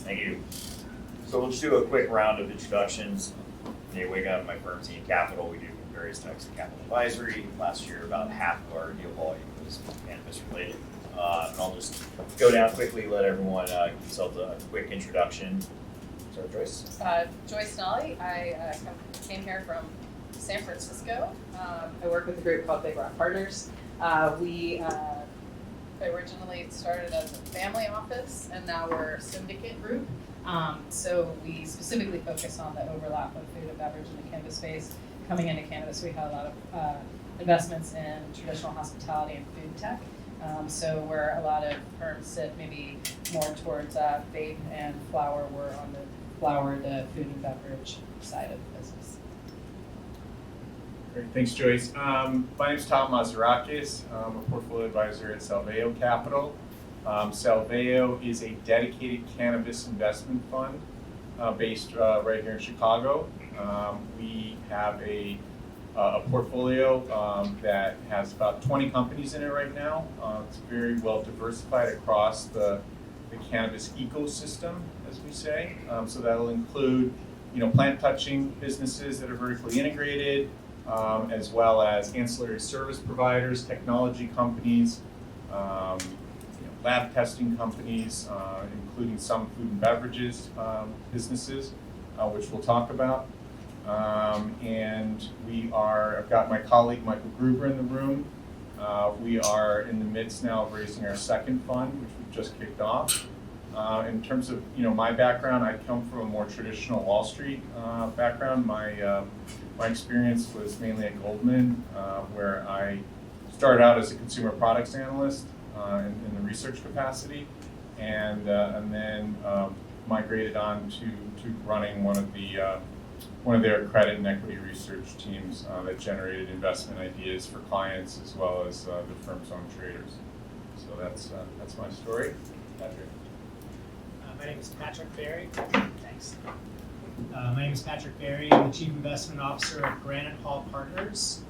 Thank you. So we'll just do a quick round of introductions. Nate Wiggum, my firm Team Capital. We do various types of capital advisory. Last year, about half of our deal volume was cannabis related. And I'll just go down quickly, let everyone give themselves a quick introduction. So Joyce. Joyce Nolly. I came here from San Francisco. I work with a group called Big Rock Partners. We originally started as a family office, and now we're a syndicate group. So we specifically focus on the overlap of food and beverage in the cannabis space. Coming into cannabis, we had a lot of investments in traditional hospitality and food tech. So where a lot of firms sit maybe more towards vape and flower, we're on the flower to food and beverage side of the business. Great, thanks Joyce. My name is Tom MAZARAKIS. I'm a portfolio advisor at Salveo Capital. Salveo is a dedicated cannabis investment fund based right here in Chicago. We have a portfolio that has about 20 companies in it right now. It's very well diversified across the cannabis ecosystem, as we say. So that'll include, plant touching businesses that are vertically integrated, as well as ancillary service providers, technology companies, lab testing companies, including some food and beverages businesses, which we'll talk about. And I've got my colleague Michael Gruber in the room. We are in the midst now of raising our second fund, which we've just kicked off. In terms of my background, I come from a more traditional Wall Street background. My experience was mainly at Goldman, where I started out as a consumer products analyst in the research capacity, and then migrated on to running one of their credit and equity research teams that generated investment ideas for clients as well as the firm's own traders. So that's my story. Patrick. My name is Patrick Berry. Thanks. My name is Patrick Berry. I'm the Chief Investment Officer at Granite Hall Partners.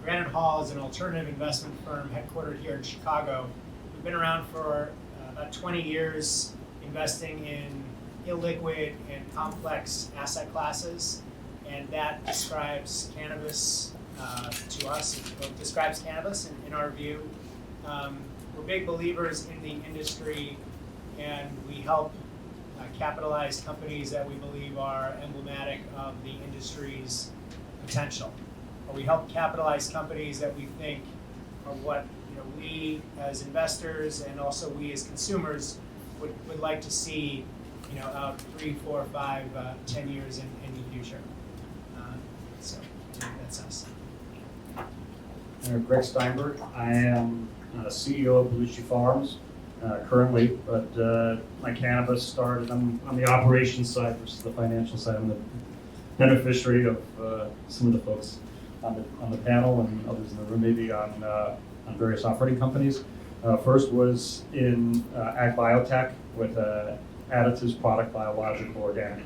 Granite Hall is an alternative investment firm headquartered here in Chicago. We've been around for about 20 years, investing in illiquid and complex asset classes, and that describes cannabis to us. It describes cannabis in our view. We're big believers in the industry, and we help capitalize companies that we believe are emblematic of the industry's potential. Or we help capitalize companies that we think are what we as investors and also we as consumers would like to see out 3, 4, 5, 10 years in the future. So that's us. Greg Steinberg. I am CEO of Belushi Farms currently, but my cannabis started on the operations side versus the financial side. I'm the beneficiary of some of the folks on the panel and others in the room, maybe on various operating companies. First was in ag biotech with additives, product, biological, organic,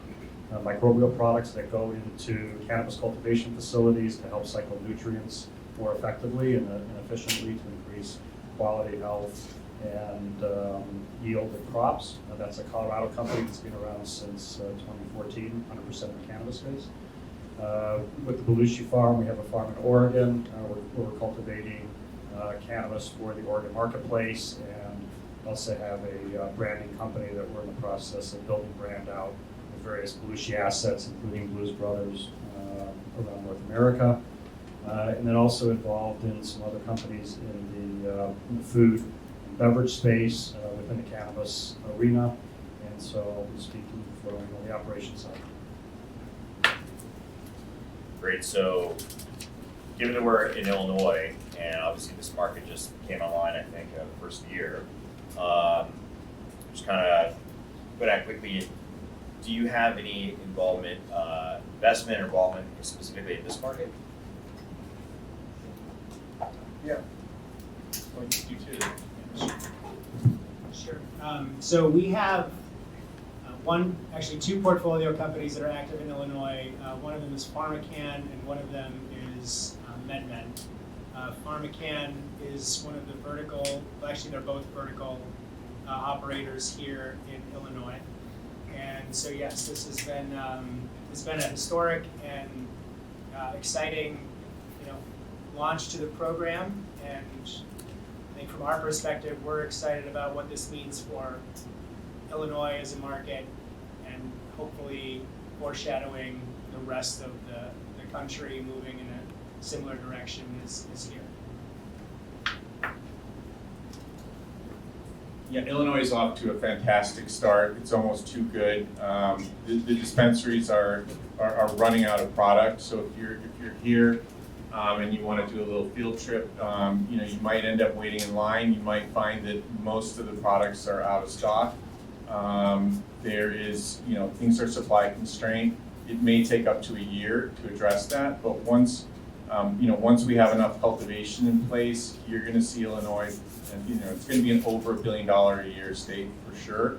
microbial products that go into cannabis cultivation facilities to help cycle nutrients more effectively and efficiently to increase quality, health, and yield of crops. That's a Colorado company that's been around since 2014, 100% in the cannabis space. With the Belushi farm, we have a farm in Oregon. We're cultivating cannabis for the Oregon marketplace, and also have a branding company that we're in the process of building brand out with various Belushi assets, including Blues Brothers around North America. And then also involved in some other companies in the food and beverage space within the cannabis arena. And so I'll be speaking for the operations side. Great. So given that we're in Illinois, and obviously this market just came online, I think, the first year, just kind of go down quickly. Do you have any involvement, investment or involvement specifically in this market? Yeah. Well, you too. Sure. So we have two portfolio companies that are active in Illinois. One of them is PharmaCann, and one of them is MedMen. PharmaCann is one of the vertical, well, actually they're both vertical operators here in Illinois. And so yes, this has been a historic and exciting, launch to the program. And I think from our perspective, we're excited about what this means for Illinois as a market, and hopefully foreshadowing the rest of the country moving in a similar direction as here. Yeah, Illinois is off to a fantastic start. It's almost too good. The dispensaries are running out of product. So if you're here and you want to do a little field trip, you might end up waiting in line. You might find that most of the products are out of stock. There is, things are supply constrained. It may take up to a year to address that, but once we have enough cultivation in place, you're going to see Illinois, and it's going to be an over $1 billion a year state for sure.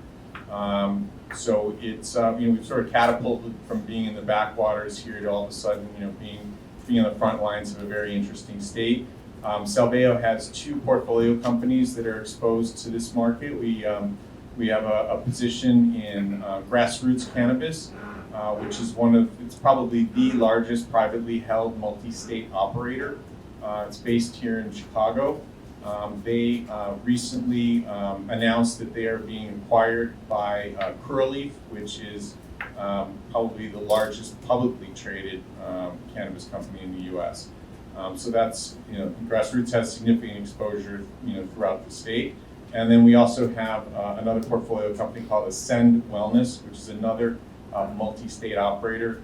So it's we've sort of catapulted from being in the backwaters here to all of a sudden being on the front lines of a very interesting state. Salveo has 2 portfolio companies that are exposed to this market. We have a position in grassroots cannabis, which is it's probably the largest privately held multi-state operator. It's based here in Chicago. They recently announced that they are being acquired by Curaleaf, which is probably the largest publicly traded cannabis company in the U.S. So that's, Grassroots has significant exposure, throughout the state. And then we also have another portfolio company called Ascend Wellness, which is another multi-state operator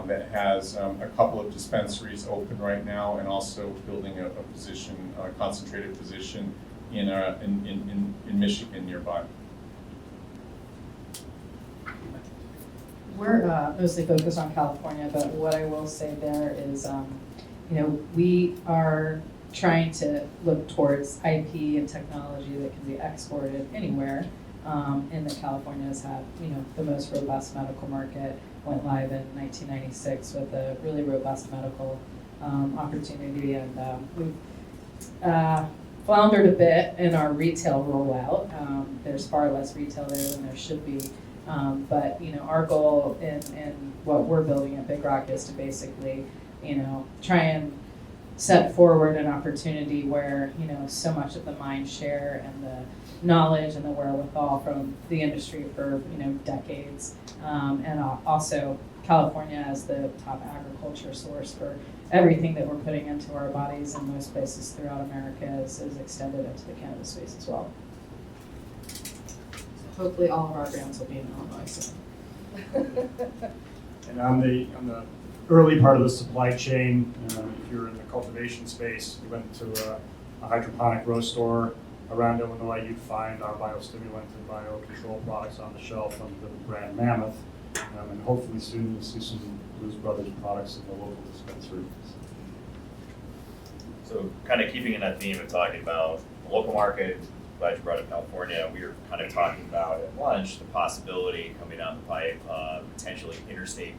that has a couple of dispensaries open right now, and also building a concentrated position in Michigan nearby. We're mostly focused on California, but what I will say there is, we are trying to look towards IP and technology that can be exported anywhere. And that California has had, the most robust medical market. Went live in 1996 with a really robust medical opportunity, and we've floundered a bit in our retail rollout. There's far less retail there than there should be, but our goal in what we're building at Big Rock is to basically, try and set forward an opportunity where so much of the mind share and the knowledge and the wherewithal from the industry for decades, and also California as the top agriculture source for everything that we're putting into our bodies in most places throughout America is extended into the cannabis space as well. So hopefully all of our brands will be in Illinois soon. And on the early part of the supply chain, if you're in the cultivation space, you went to a hydroponic grow store around Illinois, you'd find our biostimulant and biocontrol products on the shelf under the brand Mammoth. And hopefully soon you'll see some Blues Brothers products in the local dispensaries. So kind of keeping in that theme of talking about the local market, glad you brought up California. We were kind of talking about at lunch the possibility coming down the pipe of potentially interstate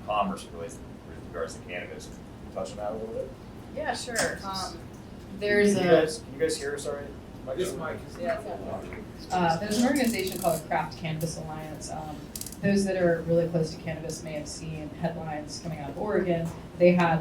commerce with regards to cannabis. Can you touch on that a little bit? Yeah, sure. Can There's you guys hear us all right? there's an organization called the Craft Cannabis Alliance. Those that are really close to cannabis may have seen headlines coming out of Oregon. They had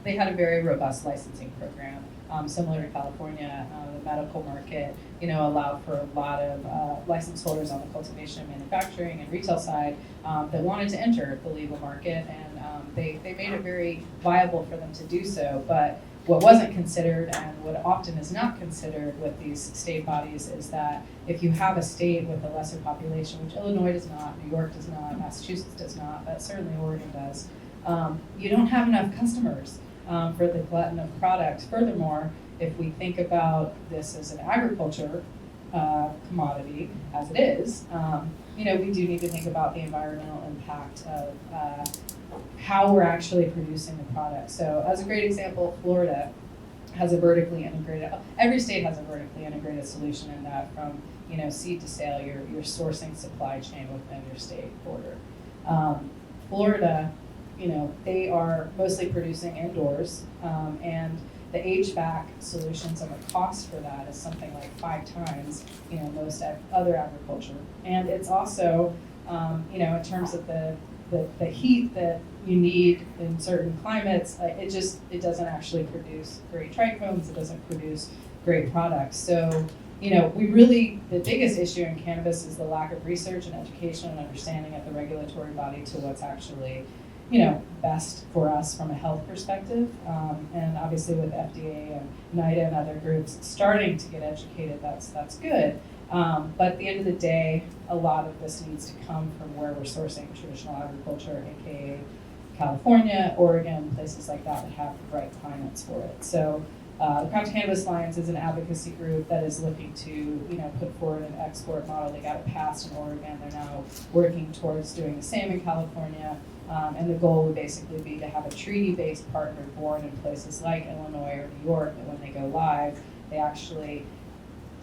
they had a very robust licensing program, similar to California. The medical market, allowed for a lot of license holders on the cultivation, manufacturing, and retail side that wanted to enter the legal market, and they made it very viable for them to do so. But what wasn't considered, and what often is not considered with these state bodies, is that if you have a state with a lesser population, which Illinois does not, New York does not, Massachusetts does not, but certainly Oregon does, you don't have enough customers for the glutton of product. Furthermore, if we think about this as an agriculture commodity, as it is, we do need to think about the environmental impact of how we're actually producing the product. So as a great example, Florida has a vertically integrated, every state has a vertically integrated solution in that from, seed to sale, you're sourcing supply chain within your state border. Florida, they are mostly producing indoors, and the HVAC solutions and the cost for that is something like 5 times, most other agriculture. And it's also, in terms of the heat that you need in certain climates, it doesn't actually produce great trichomes, it doesn't produce great products. So, the biggest issue in cannabis is the lack of research and education and understanding at the regulatory body to what's actually, best for us from a health perspective. And obviously with FDA and NIDA and other groups starting to get educated, that's good. But at the end of the day, a lot of this needs to come from where we're sourcing traditional agriculture, aka California, Oregon, places like that have the right climates for it. So the Crown Cannabis Alliance is an advocacy group that is looking to, put forward an export model. They got it passed in Oregon. They're now working towards doing the same in California. And the goal would basically be to have a treaty-based partner born in places like Illinois or New York, that when they go live, they actually,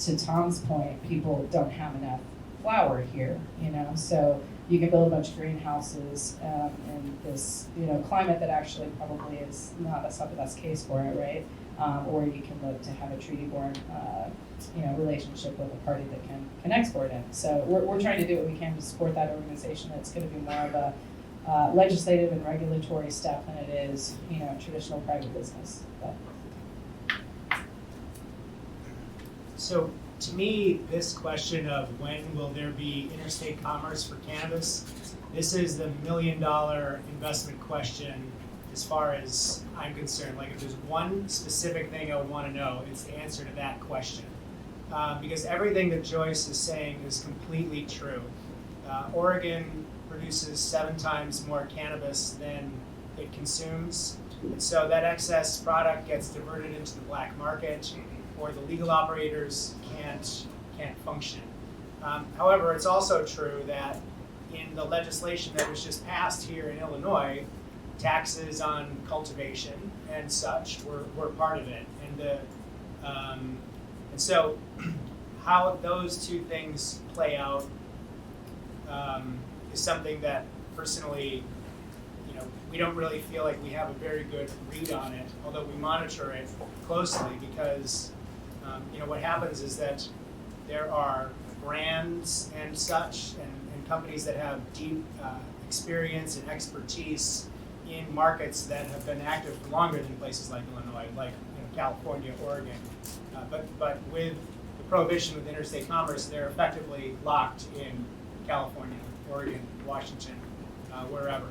to Tom's point, people don't have enough flower here, so you can build a bunch of greenhouses in this, climate that actually probably is not the best case for it, right? Or you can look to have a treaty-born, relationship with a party that can export it. So we're trying to do what we can to support that organization. That's going to be more of a legislative and regulatory step than it is, traditional private business. But. So to me, this question of when will there be interstate commerce for cannabis, this is the $1 million investment question as far as I'm concerned. Like if there's one specific thing I would want to know, it's the answer to that question. Because everything that Joyce is saying is completely true. Oregon produces 7 times more cannabis than it consumes. And so that excess product gets diverted into the black market, or the legal operators can't function. However, it's also true that in the legislation that was just passed here in Illinois, taxes on cultivation and such were part of it. And so how those two things play out is something that personally, we don't really feel like we have a very good read on it, although we monitor it closely because, what happens is that there are brands and such and companies that have deep experience and expertise in markets that have been active for longer than places like Illinois, like California, Oregon. But with the prohibition with interstate commerce, they're effectively locked in California, Oregon, Washington, wherever.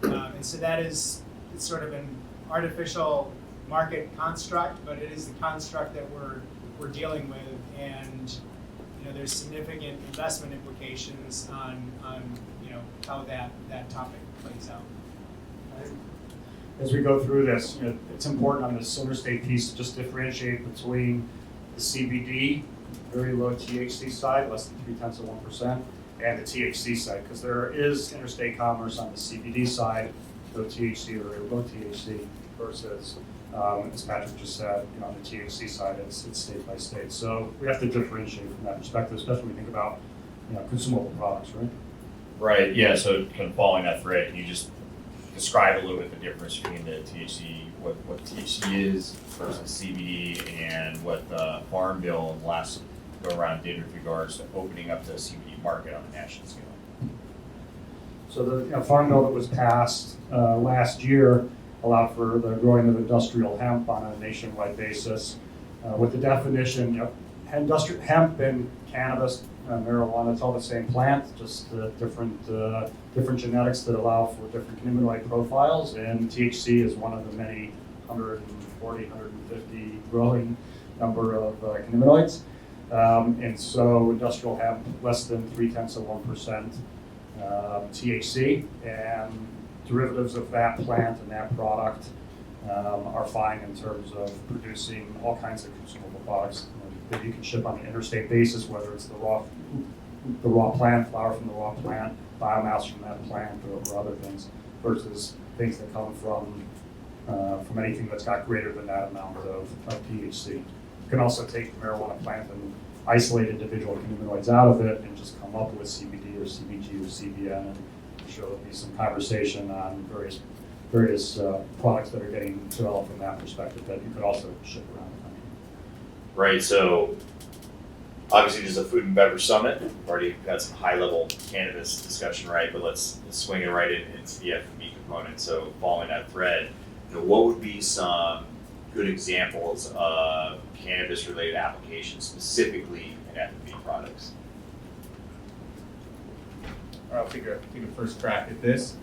And so that is sort of an artificial market construct, but it is the construct that we're dealing with, and there's significant investment implications on how that topic plays out. As we go through this, it's important on this interstate piece to just differentiate between the CBD, very low THC side, less than 0.3%, and the THC side, because there is interstate commerce on the CBD side, low THC or very low THC, versus, as Patrick just said, on the THC side, it's state by state. So we have to differentiate from that perspective, especially when we think about consumable products, right? Right, yeah, so kind of following that thread, can you just describe a little bit the difference between the THC, what THC is versus CBD, and what the Farm Bill last go around did with regards to opening up the CBD market on a national scale? So the Farm Bill that was passed last year allowed for the growing of industrial hemp on a nationwide basis. With the definition, industrial hemp and cannabis, marijuana, it's all the same plant, just different genetics that allow for different cannabinoid profiles, and THC is one of the many 140, 150 growing number of cannabinoids. And so industrial hemp, less than 0.3% THC, and derivatives of that plant and that product are fine in terms of producing all kinds of consumable products that you can ship on an interstate basis, whether it's the raw plant, flower from the raw plant, biomass from that plant, or other things, versus things that come from anything that's got greater than that amount of THC. You can also take the marijuana plant and isolate individual cannabinoids out of it and just come up with CBD or CBG or CBN, and I'm sure there'll be some conversation on various various products that are getting developed from that perspective that you could also ship around the country. Right, so obviously there's a food and beverage summit. We've already got some high level cannabis discussion, right? But let's swing it right into the F&B component. So following that thread, what would be some good examples of cannabis related applications specifically in F&B products? I'll take a first crack at this.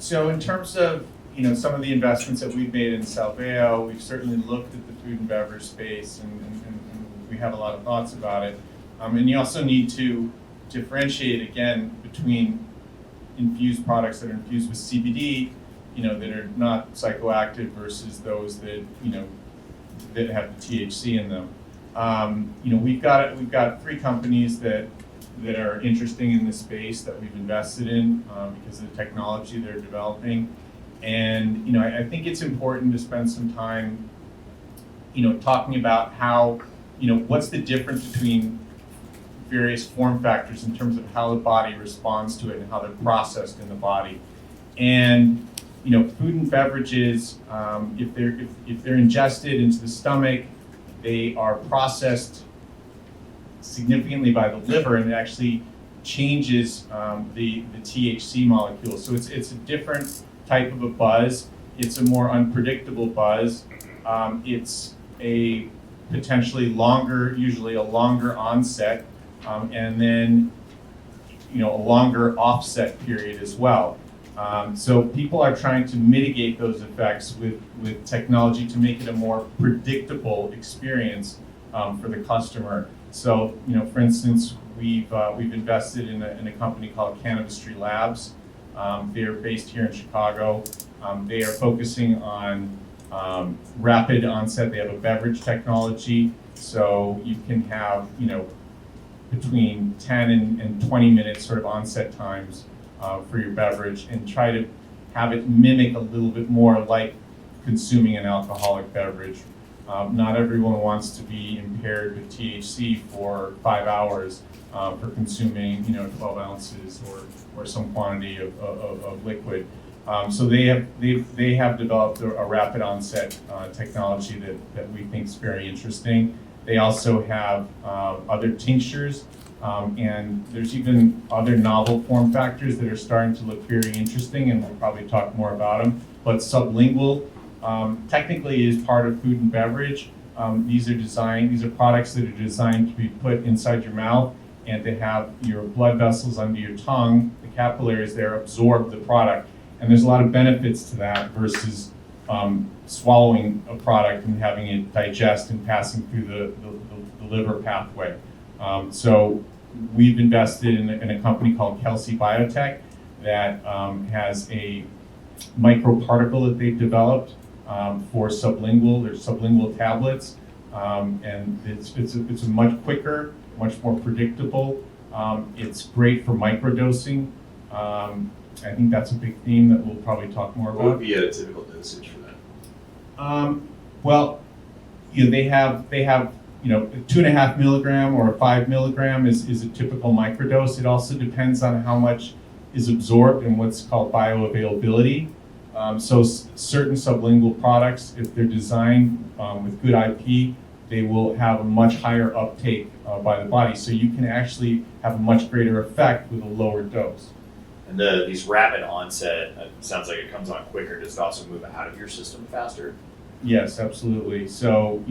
So in terms of some of the investments that we've made in Salveo, we've certainly looked at the food and beverage space, and we have a lot of thoughts about it. And you also need to differentiate again between infused products that are infused with CBD, that are not psychoactive versus those that that have the THC in them. We've got 3 companies that are interesting in this space that we've invested in because of the technology they're developing. And I think it's important to spend some time talking about how what's the difference between various form factors in terms of how the body responds to it and how they're processed in the body. And food and beverages, if they're ingested into the stomach, they are processed significantly by the liver, and it actually changes the THC molecule. So it's a different type of a buzz. It's a more unpredictable buzz. It's a potentially usually a longer onset, and then a longer offset period as well. So people are trying to mitigate those effects with technology to make it a more predictable experience for the customer. So for instance, we've invested in a company called Cannabis Labs. They're based here in Chicago. They are focusing on rapid onset. They have a beverage technology, so you can have between 10 and 20 minutes sort of onset times for your beverage, and try to have it mimic a little bit more like consuming an alcoholic beverage. Not everyone wants to be impaired with THC for 5 hours for consuming 12 ounces or some quantity of liquid. So they have developed a rapid onset technology that we think is very interesting. They also have other tinctures, and there's even other novel form factors that are starting to look very interesting, and we'll probably talk more about them. But sublingual technically is part of food and beverage. These are products that are designed to be put inside your mouth, and they have your blood vessels under your tongue, the capillaries there absorb the product. And there's a lot of benefits to that versus swallowing a product and having it digest and passing through the liver pathway. So we've invested in a company called Kelsey Biotech that has a microparticle that they've developed for sublingual. There's sublingual tablets, and it's a much quicker, much more predictable. It's great for microdosing. I think that's a big theme that we'll probably talk more about. What would be a typical dosage for that? Well, they have 2.5 milligram or 5 milligram is a typical microdose. It also depends on how much is absorbed and what's called bioavailability. So certain sublingual products, if they're designed with good IP, they will have a much higher uptake by the body. So you can actually have a much greater effect with a lower dose. And these rapid onset, sounds like it comes on quicker. Does it also move out of your system faster? Yes, absolutely. So,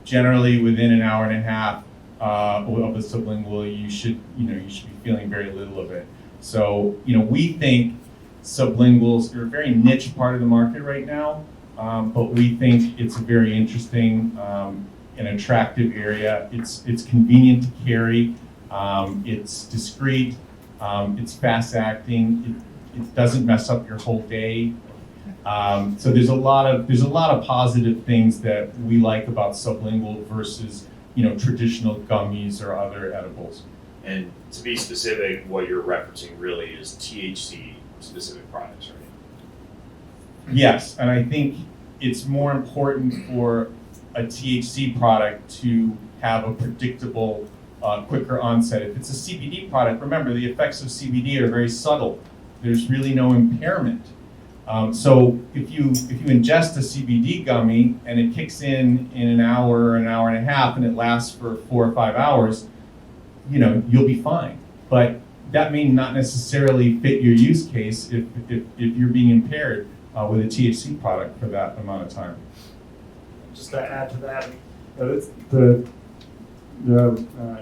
generally within an hour and a half of a sublingual, you should be feeling very little of it. So, we think sublinguals are a very niche part of the market right now, but we think it's a very interesting and attractive area. It's convenient to carry. It's discreet. It's fast acting. It doesn't mess up your whole day. So there's a lot of positive things that we like about sublingual versus traditional gummies or other edibles. And to be specific, what you're referencing really is THC specific products, right? Yes, and I think it's more important for a THC product to have a predictable, quicker onset. If it's a CBD product, remember the effects of CBD are very subtle. there's really no impairment. So if you ingest a CBD gummy and it kicks in an hour and a half, and it lasts for 4 or 5 hours, you'll be fine. But that may not necessarily fit your use case if you're being impaired with a THC product for that amount of time. Just to add to that, I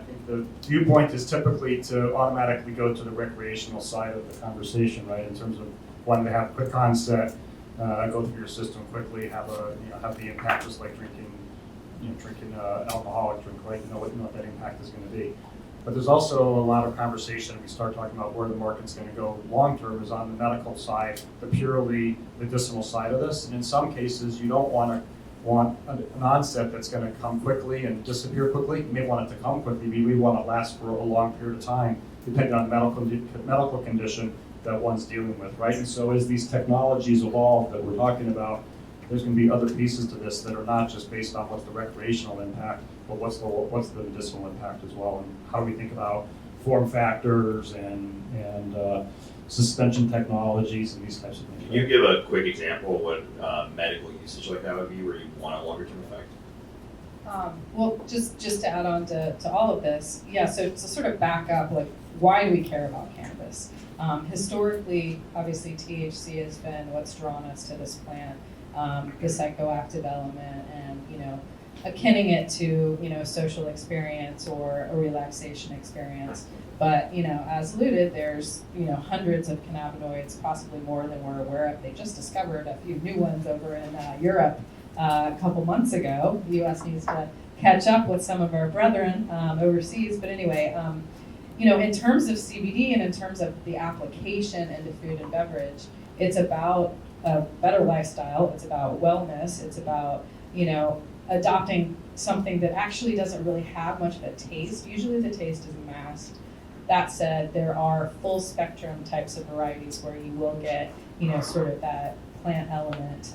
think the viewpoint is typically to automatically go to the recreational side of the conversation, right? In terms of wanting to have quick onset, go through your system quickly, have the impact just like drinking an alcoholic drink, right? You know what that impact is going to be. But there's also a lot of conversation. We start talking about where the market's going to go long term is on the medical side, the purely medicinal side of this. And in some cases, you don't want an onset that's going to come quickly and disappear quickly. You may want it to come quickly. We want it to last for a long period of time, depending on the medical condition that one's dealing with, right? And so as these technologies evolve that we're talking about, there's going to be other pieces to this that are not just based on what's the recreational impact, but what's the medicinal impact as well, and how do we think about form factors and suspension technologies and these types of things. Can you give a quick example of what medical usage like that would be, where you want a longer term effect? Well, just to add on to all of this, yeah, so to sort of back up, like, why do we care about cannabis? Historically, obviously, THC has been what's drawn us to this plant, the psychoactive element, and, akinning it to, a social experience or a relaxation experience. But, as alluded, there's, hundreds of cannabinoids, possibly more than we're aware of. They just discovered a few new ones over in Europe a couple months ago. The U.S. needs to catch up with some of our brethren overseas. But anyway, in terms of CBD and in terms of the application into food and beverage, it's about a better lifestyle. It's about wellness. It's about, adopting something that actually doesn't really have much of a taste. Usually the taste is masked. That said, there are full spectrum types of varieties where you will get, sort of that plant element,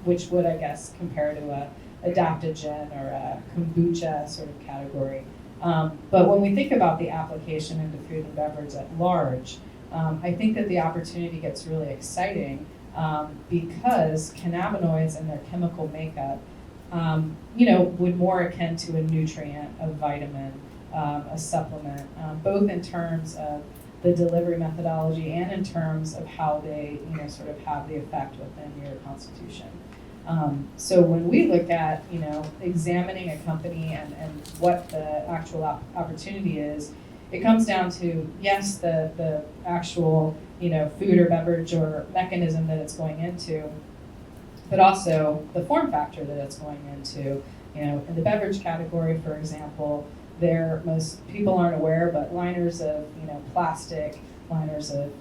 which would, I guess, compare to a adaptogen or a kombucha sort of category. But when we think about the application into food and beverage at large, I think that the opportunity gets really exciting because cannabinoids and their chemical makeup, would more akin to a nutrient, a vitamin, a supplement, both in terms of the delivery methodology and in terms of how they, sort of have the effect within your constitution. So when we look at, examining a company and what the actual opportunity is, it comes down to, yes, the actual, food or beverage or mechanism that it's going into, but also the form factor that it's going into. In the beverage category, for example, most people aren't aware, but liners of, plastic, liners of,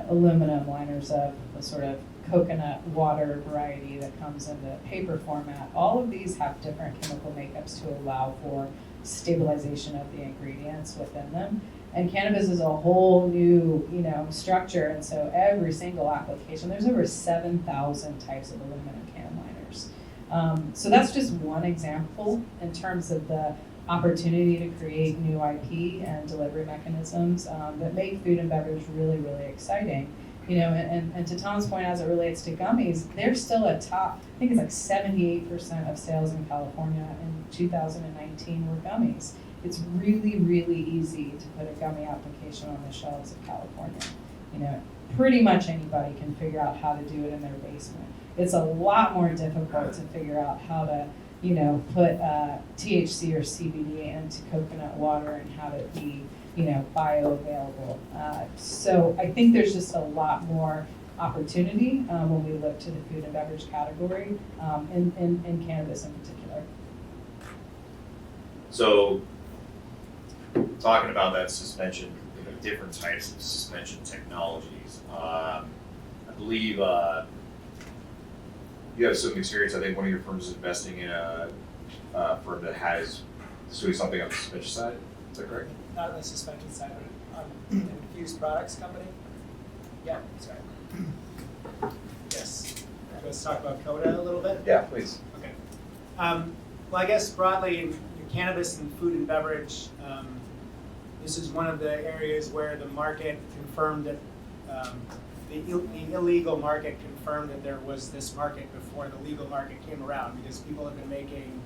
aluminum, liners of the sort of coconut water variety that comes in the paper format. All of these have different chemical makeups to allow for stabilization of the ingredients within them. And cannabis is a whole new, structure. And so every single application, there's over 7,000 types of aluminum can liners. So that's just one example in terms of the opportunity to create new IP and delivery mechanisms that make food and beverage really, really exciting. And to Tom's point, as it relates to gummies, they're still at top. I think it's like 78% of sales in California in 2019 were gummies. It's really, really easy to put a gummy application on the shelves of California. Pretty much anybody can figure out how to do it in their basement. It's a lot more difficult to figure out how to, put THC or CBD into coconut water and have it be, bioavailable. So I think there's just a lot more opportunity when we look to the food and beverage category in cannabis in particular. So, talking about that suspension, different types of suspension technologies. I believe you have some experience. I think one of your firms is investing in a firm that has doing something on the suspension side. Is that correct? Not on the suspension side, but an infused products company. Yeah, that's right. Yes. Let's talk about Coda a little bit. Yeah, please. Okay. Well, I guess broadly, in cannabis and food and beverage, this is one of the areas where the market confirmed that the illegal market confirmed that there was this market before the legal market came around, because people have been making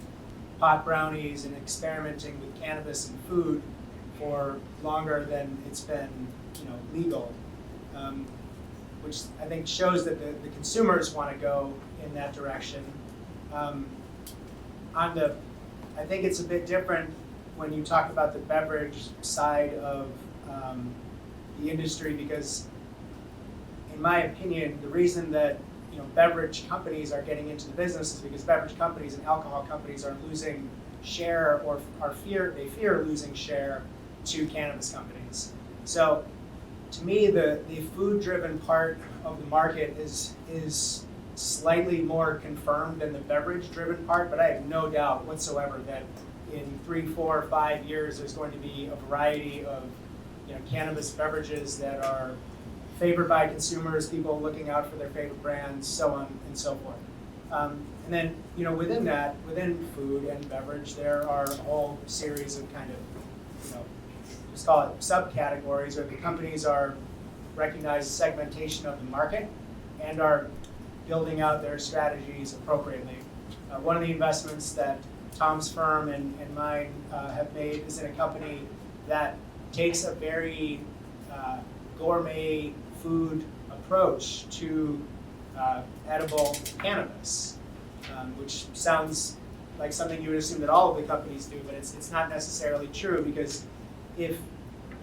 pot brownies and experimenting with cannabis and food for longer than it's been, legal, which I think shows that the consumers want to go in that direction. I think it's a bit different when you talk about the beverage side of the industry, because in my opinion, the reason that beverage companies are getting into the business is because beverage companies and alcohol companies are losing share, or they fear losing share to cannabis companies. So to me, the food-driven part of the market is slightly more confirmed than the beverage-driven part, but I have no doubt whatsoever that in 3, 4, 5 years, there's going to be a variety of cannabis beverages that are favored by consumers, people looking out for their favorite brands, so on and so forth. And then, within that, within food and beverage, there are a whole series of kind of, just call it subcategories, where the companies are recognize segmentation of the market and are building out their strategies appropriately. One of the investments that Tom's firm and mine have made is in a company that takes a very gourmet food approach to edible cannabis, which sounds like something you would assume that all of the companies do, but it's not necessarily true, because if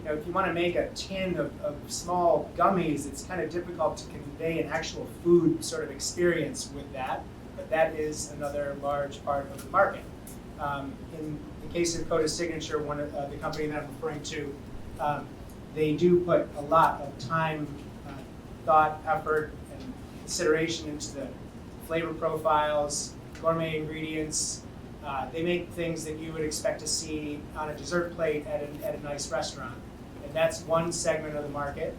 you want to make a tin of small gummies, it's kind of difficult to convey an actual food sort of experience with that, but that is another large part of the market. In the case of Coda Signature, one of the company that I'm referring to, they do put a lot of time, thought, effort, and consideration into the flavor profiles, gourmet ingredients. They make things that you would expect to see on a dessert plate at a nice restaurant. And that's one segment of the market.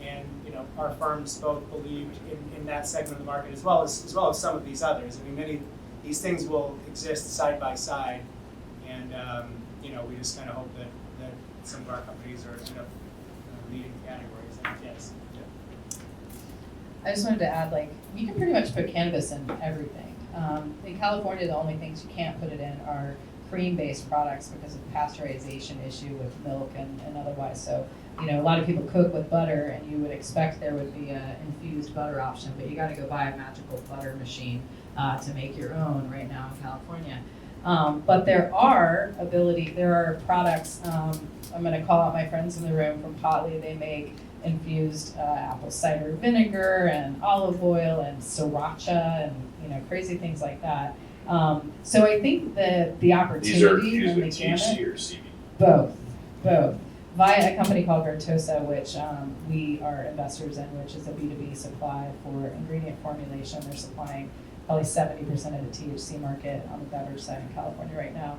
And our firms both believed in that segment of the market as well as some of these others. I mean, many of these things will exist side by side. And we just kind of hope that some of our companies are leading categories. Yes. I just wanted to add, you can pretty much put cannabis in everything. In California, the only things you can't put it in are cream-based products because of pasteurization issue with milk and otherwise. So, a lot of people cook with butter, and you would expect there would be an infused butter option, but you got to go buy a magical butter machine to make your own right now in California. But there are products. I'm going to call out my friends in the room from Potley. They make infused apple cider vinegar and olive oil and sriracha and crazy things like that. So I think the opportunity These are infused when with they can THC it, or CBD? both via a company called Vertosa, which we are investors in, which is a B2B supply for ingredient formulation. They're supplying probably 70% of the THC market on the beverage side in California right now.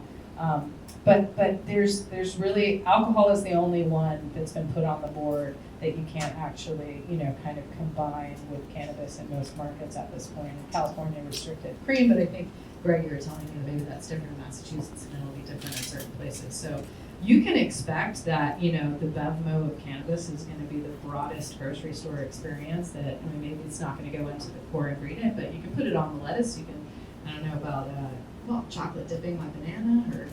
But there's really, alcohol is the only one that's been put on the board that you can't actually, kind of combine with cannabis in most markets at this point. In California, restricted cream, but I think, Greg, you were telling me that maybe that's different in Massachusetts and it'll be different in certain places. So you can expect that, the BevMo of cannabis is going to be the broadest grocery store experience that, maybe it's not going to go into the core ingredient, but you can put it on the lettuce. You can, I don't know about, chocolate dipping my banana or,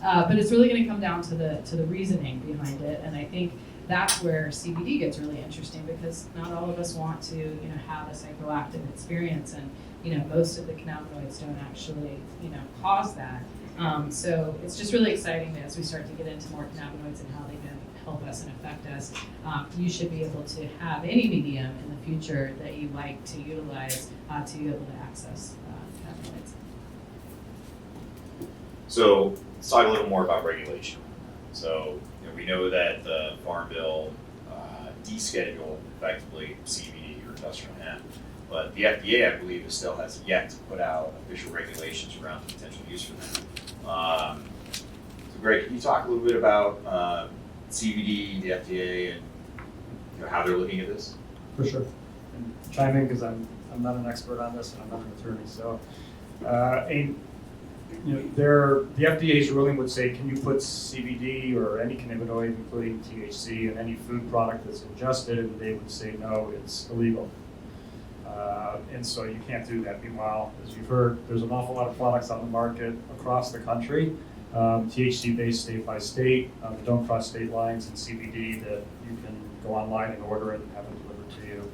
but it's really going to come down to the reasoning behind it. And I think that's where CBD gets really interesting, because not all of us want to, have a psychoactive experience, and, most of the cannabinoids don't actually, cause that. So it's just really exciting that as we start to get into more cannabinoids and how they can help us and affect us, you should be able to have any medium in the future that you like to utilize to be able to access cannabinoids. So let's talk a little more about regulation. So we know that the Farm Bill descheduled effectively CBD or industrial hemp, but the FDA, I believe, still has yet to put out official regulations around the potential use for them. So Greg, can you talk a little bit about CBD, the FDA, and how they're looking at this? For sure. And chime in, because I'm not an expert on this and I'm not an attorney. So the FDA's ruling would say, can you put CBD or any cannabinoid, including THC, in any food product that's ingested? And they would say, no, it's illegal. And so you can't do that. Meanwhile, as you've heard, there's an awful lot of products on the market across the country, THC-based state by state, that don't cross state lines, and CBD that you can go online and order it and have it delivered to you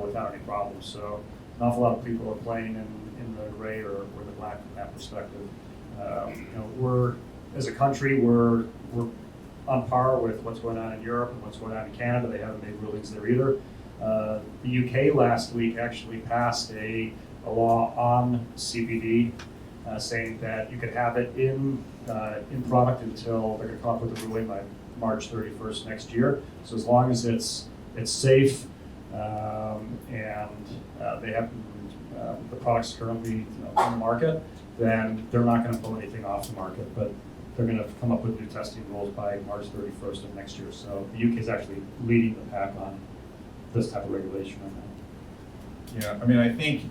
without any problems. So an awful lot of people are playing in the gray or the black from that perspective. We're, as a country, we're on par with what's going on in Europe and what's going on in Canada. They haven't made rulings there either. The UK last week actually passed a law on CBD, saying that you could have it in product until they're going to come up with a ruling by March 31st next year. So as long as it's safe and they have the products currently on the market, then they're not going to pull anything off the market. But they're going to come up with new testing rules by March 31st of next year. So the UK is actually leading the pack on this type of regulation right now. Yeah, I mean, I think,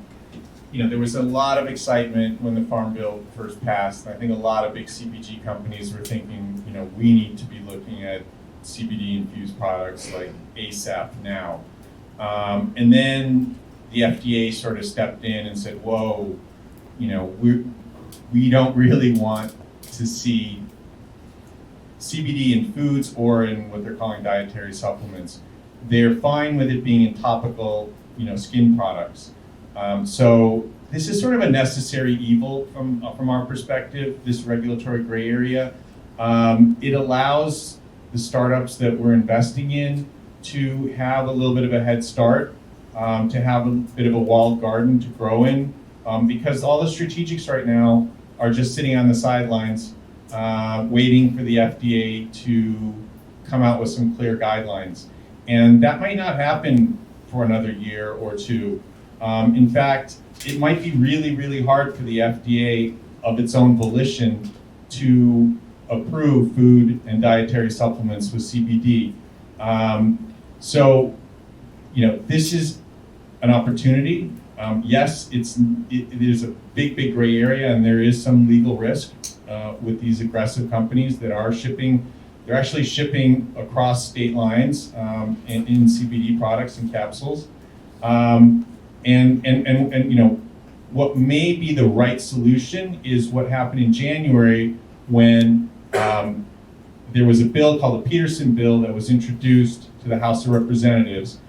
there was a lot of excitement when the Farm Bill first passed. I think a lot of big CPG companies were thinking, we need to be looking at CBD infused products like ASAP now. And then the FDA sort of stepped in and said, whoa, we don't really want to see CBD in foods or in what they're calling dietary supplements. They're fine with it being in topical, skin products. So this is sort of a necessary evil from our perspective, this regulatory gray area. It allows the startups that we're investing in to have a little bit of a head start, to have a bit of a walled garden to grow in, because all the strategics right now are just sitting on the sidelines, waiting for the FDA to come out with some clear guidelines. And that might not happen for another year or two. In fact, it might be really, really hard for the FDA of its own volition to approve food and dietary supplements with CBD. So, this is an opportunity. Yes, there's a big gray area, and there is some legal risk with these aggressive companies that are shipping. They're actually shipping across state lines in CBD products and capsules. And what may be the right solution is what happened in January when there was a bill called the Peterson bill that was introduced to the House of Representatives,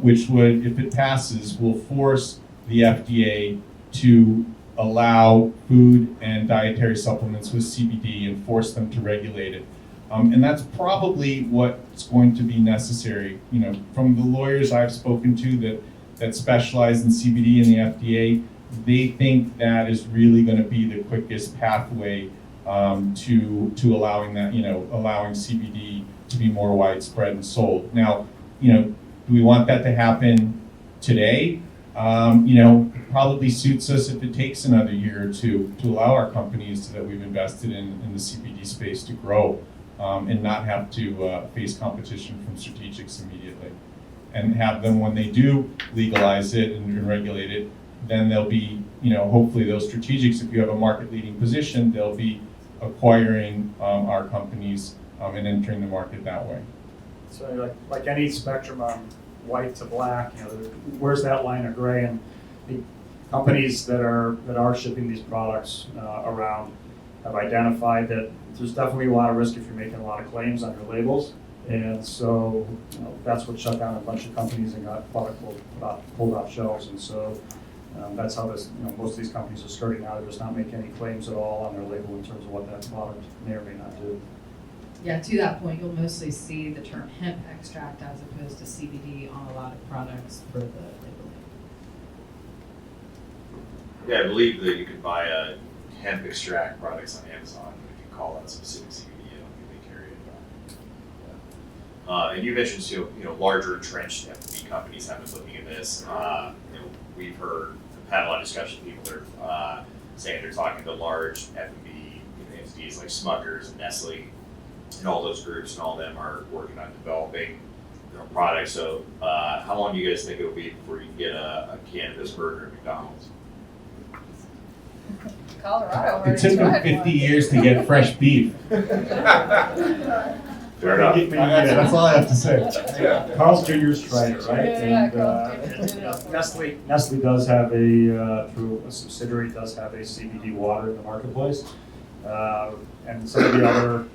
which would, if it passes, will force the FDA to allow food and dietary supplements with CBD and force them to regulate it. And that's probably what's going to be necessary. From the lawyers I've spoken to that specialize in CBD and the FDA, they think that is really going to be the quickest pathway to allowing that, allowing CBD to be more widespread and sold. Now, do we want that to happen today? It probably suits us if it takes another year or two to allow our companies that we've invested in the CBD space to grow and not have to face competition from strategics immediately. And have them, when they do legalize it and regulate it, then they'll be, hopefully those strategics, if you have a market leading position, they'll be acquiring our companies and entering the market that way. So like any spectrum on white to black, where's that line of gray? And the companies that are shipping these products around have identified that there's definitely a lot of risk if you're making a lot of claims on your labels. And so that's what shut down a bunch of companies and got product pulled off shelves. And so that's how this, most of these companies are skirting out of just not making any claims at all on their label in terms of what that product may or may not do. Yeah, to that point, you'll mostly see the term hemp extract as opposed to CBD on a lot of products for the labeling. Yeah, I believe that you could buy hemp extract products on Amazon, but if you call that specific CBD, I don't think they carry it. And you mentioned, larger entrenched F&B companies have been looking at this. We've had a lot of discussion. People are saying they're talking to large F&B entities like Smucker's and Nestle, and all those groups, and all of them are working on developing their own products. So, how long do you guys think it'll be before you can get a cannabis burger at McDonald's? Colorado. It took them 50 years to get fresh beef. Fair enough. That's all I have to say. Carl's Jr.'s tried, right? Yeah, And, Carl's Jr. Nestle does have through a subsidiary, does have a CBD water in the marketplace. And some of the other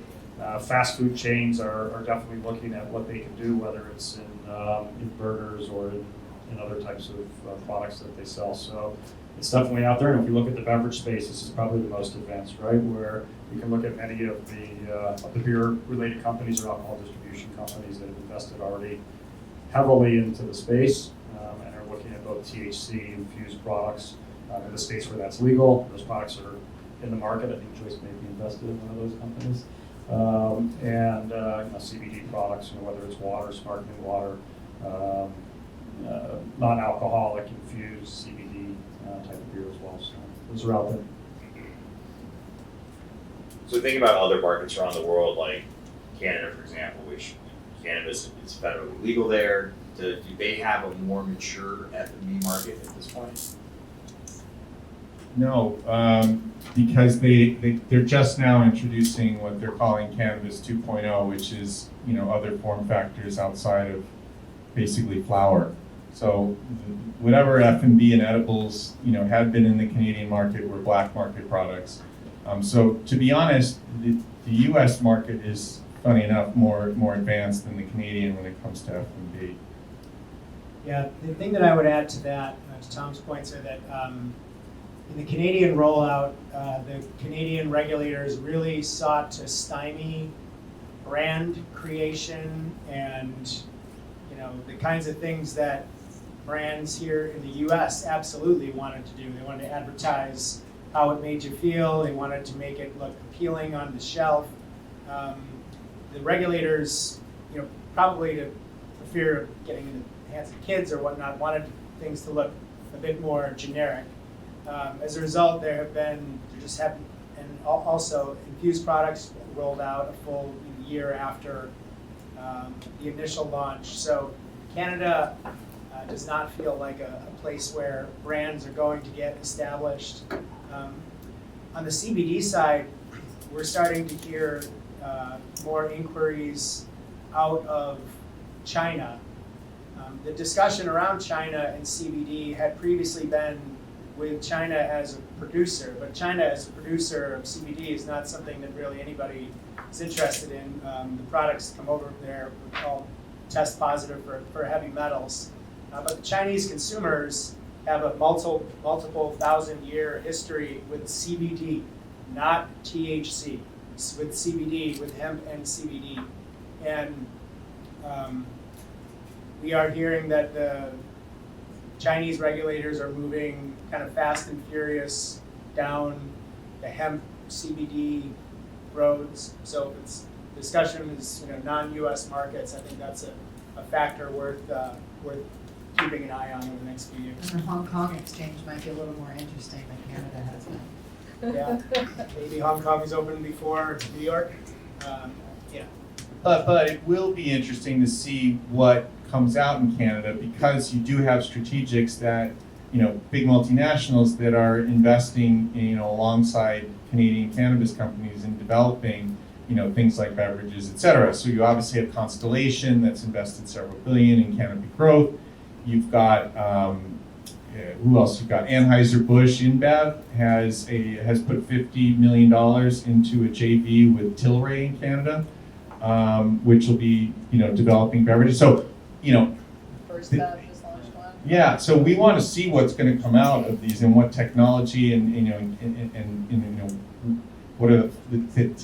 fast food chains are definitely looking at what they can do, whether it's in burgers or in other types of products that they sell. So it's definitely out there. And if we look at the beverage space, this is probably the most advanced, right? Where we can look at many of the beer-related companies or alcohol distribution companies that have invested already heavily into the space and are looking at both THC infused products in the states where that's legal. Those products are in the market. I think Joyce may be invested in one of those companies. CBD products, whether it's water, sparkling water, non-alcoholic infused CBD type of beer as well. So those are out there. So think about other markets around the world, like Canada, for example, which cannabis is federally legal there. Do they have a more mature F&B market at this point? No, because they're just now introducing what they're calling Cannabis 2.0, which is, other form factors outside of basically flower. So whatever F&B and edibles, had been in the Canadian market were black market products. So to be honest, the U.S. market is, funny enough, more advanced than the Canadian when it comes to F&B. Yeah, the thing that I would add to that, to Tom's points, are that in the Canadian rollout, the Canadian regulators really sought to stymie brand creation and the kinds of things that brands here in the U.S. absolutely wanted to do. They wanted to advertise how it made you feel. They wanted to make it look appealing on the shelf. The regulators, probably for fear of getting in the hands of kids or whatnot, wanted things to look a bit more generic. As a result, also infused products rolled out a full year after the initial launch. So Canada does not feel like a place where brands are going to get established. On the CBD side, we're starting to hear more inquiries out of China. The discussion around China and CBD had previously been with China as a producer, but China as a producer of CBD is not something that really anybody is interested in. The products come over there all test positive for heavy metals, but the Chinese consumers have a multiple 1,000-year history with CBD, not THC, with CBD, with hemp and CBD, and we are hearing that the Chinese regulators are moving kind of fast and furious down the hemp CBD roads. So if it's discussion is non-U.S. markets, I think that's a factor worth keeping an eye on over the next few years. And the Hong Kong exchange might be a little more interesting than Canada has been. Yeah, maybe Hong Kong is open before New York. Yeah. But it will be interesting to see what comes out in Canada, because you do have strategics that, big multinationals that are investing, alongside Canadian cannabis companies in developing, things like beverages, et cetera. So you obviously have Constellation that's invested several billion in canopy growth. You've got, who else? You've got Anheuser-Busch InBev has put $50 million into a JV with Tilray in Canada, which will be, developing beverages. So, First Bev just launched one. yeah, so we want to see what's going to come out of these and what technology and what are the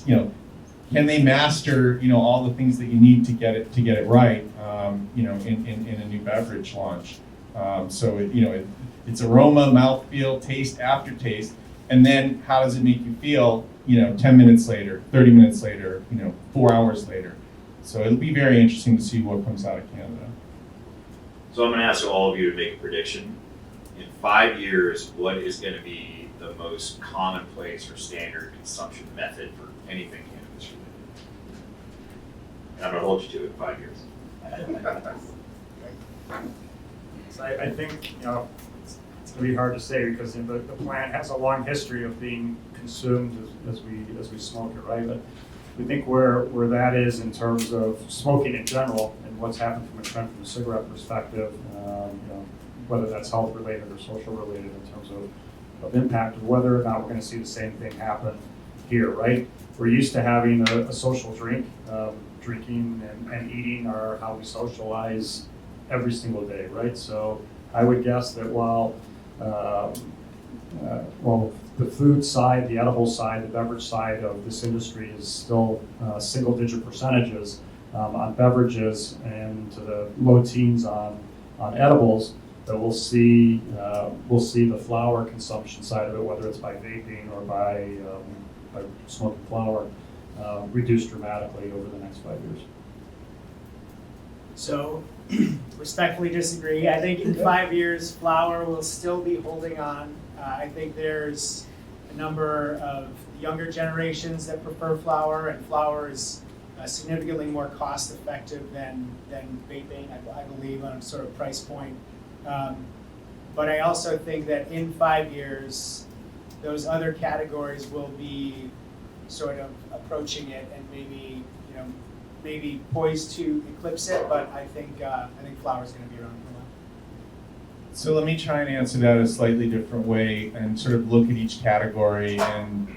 can they master all the things that you need to get it right in a new beverage launch. So it's aroma, mouthfeel, taste, aftertaste, and then how does it make you feel 10 minutes later, 30 minutes later, 4 hours later. So it'll be very interesting to see what comes out of Canada. So I'm going to ask all of you to make a prediction. In 5 years, what is going to be the most commonplace or standard consumption method for anything cannabis related? And I'm going to hold you to it in 5 years. So I think it's going to be hard to say because the plant has a long history of being consumed as we smoke it, right? But we think where that is in terms of smoking in general and what's happened from a trend from a cigarette perspective, whether that's health related or social related in terms of impact, of whether or not we're going to see the same thing happen here, right? We're used to having a social drink. Drinking and eating are how we socialize every single day, right? So I would guess that while the food side, the edible side, the beverage side of this industry is still single-digit percentages on beverages and to the low teens on edibles, that we'll see the flower consumption side of it, whether it's by vaping or by smoking flower, reduce dramatically over the next 5 years. So, respectfully disagree. I think in 5 years, flower will still be holding on. I think there's a number of younger generations that prefer flower, and flower is significantly more cost effective than vaping, I believe, on a sort of price point. But I also think that in 5 years, those other categories will be sort of approaching it and maybe poised to eclipse it. But I think flower is going to be around for a while. So let me try and answer that a slightly different way and sort of look at each category and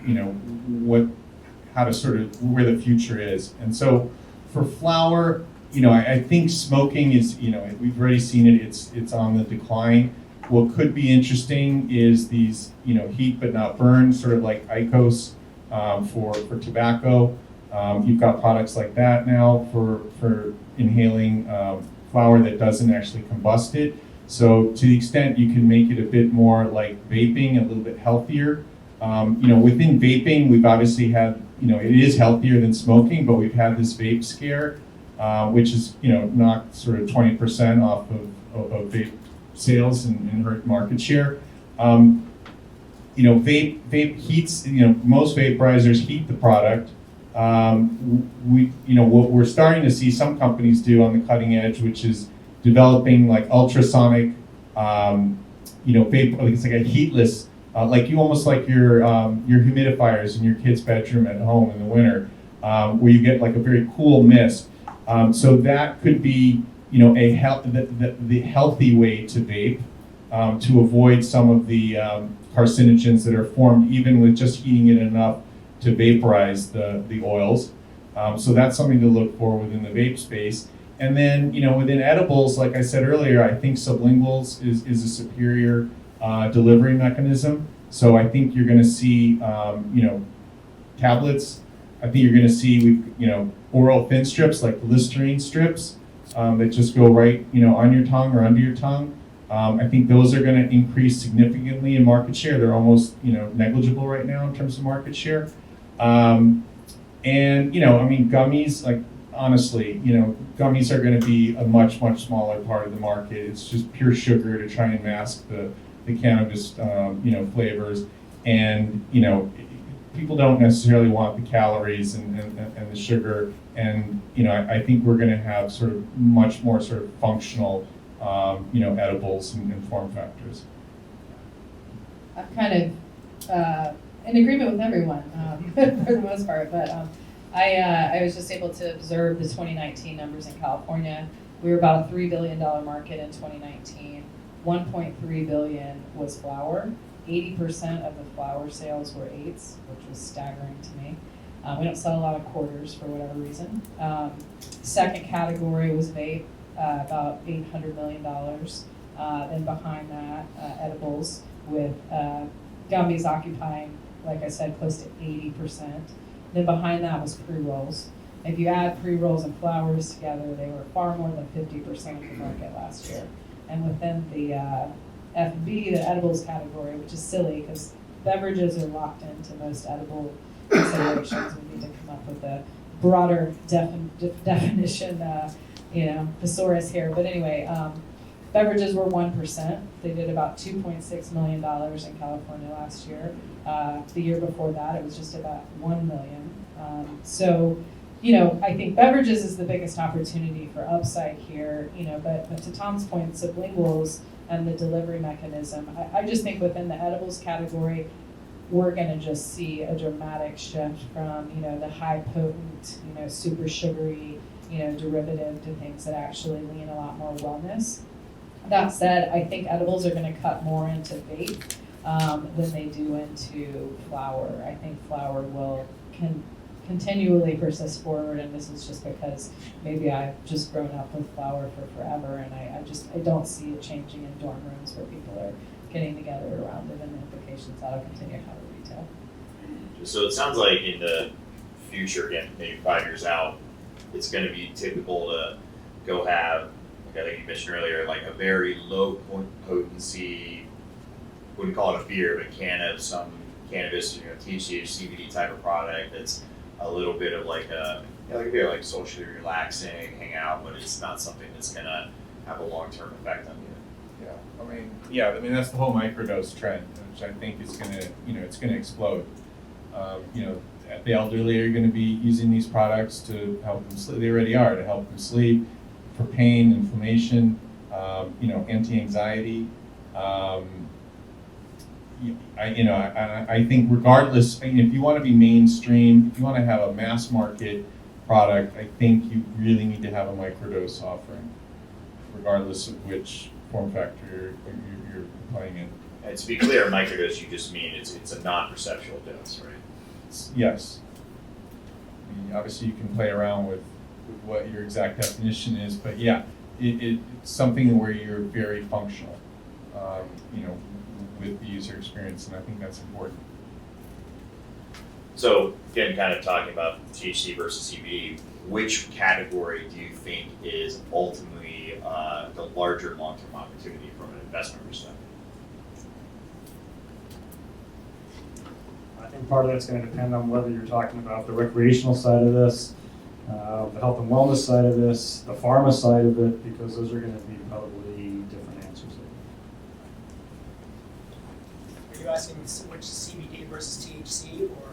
how to sort of where the future is. And so for flower, I think smoking is, we've already seen it, it's on the decline. What could be interesting is these, heat but not burn, sort of like IQOS for tobacco. You've got products like that now for inhaling flower that doesn't actually combust it. So to the extent you can make it a bit more like vaping, a little bit healthier. Within vaping, we've obviously had, it is healthier than smoking, but we've had this vape scare, which is, knocked sort of 20% off of vape sales and hurt market share. Vape heats, most vaporizers heat the product. What we're starting to see some companies do on the cutting edge, which is developing like ultrasonic, vape, it's like a heatless, almost like your humidifiers in your kid's bedroom at home in the winter, where you get like a very cool mist. So that could be, the healthy way to vape, to avoid some of the carcinogens that are formed even with just heating it enough to vaporize the oils. So that's something to look for within the vape space. And then, within edibles, like I said earlier, I think sublinguals is a superior delivery mechanism. So I think you're going to see, tablets. I think you're going to see, oral thin strips like Listerine strips that just go right, on your tongue or under your tongue. I think those are going to increase significantly in market share. They're almost, negligible right now in terms of market share. Gummies, like, honestly, gummies are going to be a much, much smaller part of the market. It's just pure sugar to try and mask the cannabis, flavors. And, people don't necessarily want the calories and the sugar. And, I think we're going to have sort of much more sort of functional, edibles and form factors. I'm kind of in agreement with everyone for the most part, but I was just able to observe the 2019 numbers in California. We were about a $3 billion market in 2019. 1.3 billion was flower. 80% of the flower sales were eighths, which was staggering to me. We don't sell a lot of quarters for whatever reason. Second category was vape, about $800 million. Then behind that, edibles, with gummies occupying, like I said, close to 80%. Then behind that was pre-rolls. If you add pre-rolls and flowers together, they were far more than 50% of the market last year. And within the F&B, the edibles category, which is silly because beverages are locked into most edible considerations. We need to come up with a broader definition, thesaurus here. But anyway, beverages were 1%. They did about $2.6 million in California last year. The year before that, it was just about $1 million. I think beverages is the biggest opportunity for upside here. But to Tom's point, sublinguals, and the delivery mechanism. I just think within the edibles category, we're going to just see a dramatic shift from, the high potent, super sugary, derivative to things that actually lean a lot more wellness. That said, I think edibles are going to cut more into vape than they do into flower. I think flower will continually persist forward, and this is just because maybe I've just grown up with flower for forever, and I don't see it changing in dorm rooms where people are getting together around it, and the implications that'll continue to have at retail. So it sounds like in the future, again, maybe 5 years out, it's going to be typical to go have, like I think you mentioned earlier, like a very low potency, wouldn't call it a beer, but cannabis, THC, CBD type of product that's a little bit of like a, like a beer, like socially relaxing, hang out, but it's not something that's going to have a long-term effect on you. I mean that's the whole microdose trend, which I think is gonna, it's gonna explode. The elderly are gonna be using these products to help them sleep. They already are, to help them sleep, for pain, inflammation, anti-anxiety. I think regardless, if you want to be mainstream, if you want to have a mass market product, I think you really need to have a microdose offering, regardless of which form factor you're playing in. And to be clear, microdose, you just mean it's a non-perceptual dose, right? Yes. I mean, obviously, you can play around with what your exact definition is, but yeah, it's something where you're very functional, with the user experience, and I think that's important. So again, kind of talking about THC versus CBD, which category do you think is ultimately the larger long-term opportunity from an investment perspective? I think part of that's going to depend on whether you're talking about the recreational side of this, the health and wellness side of this, the pharma side of it, because those are going to be probably different answers. Are you asking which CBD versus THC, or?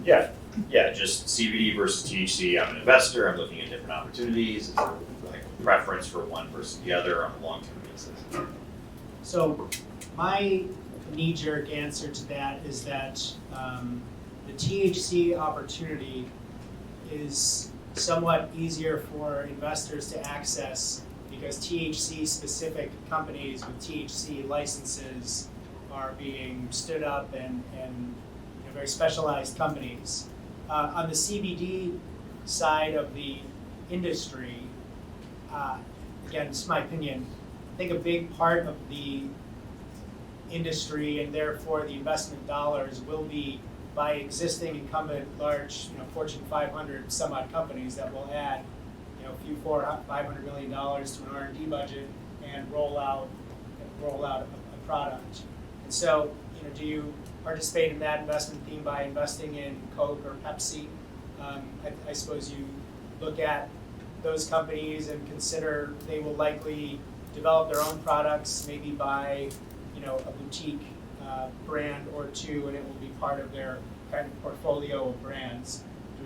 Yeah, just CBD versus THC. I'm an investor. I'm looking at different opportunities. Is there like a preference for one versus the other on a long-term basis? So my knee-jerk answer to that is that the THC opportunity is somewhat easier for investors to access because THC-specific companies with THC licenses are being stood up and very specialized companies. On the CBD side of the industry, again, it's my opinion, I think a big part of the industry and therefore the investment dollars will be by existing incumbent large, Fortune 500 some odd companies that will add, a few $500 million to an R&D budget and roll out a product. And so, do you participate in that investment theme by investing in Coke or Pepsi? I suppose you look at those companies and consider they will likely develop their own products, maybe buy, a boutique brand or two, and it will be part of their kind of portfolio of brands.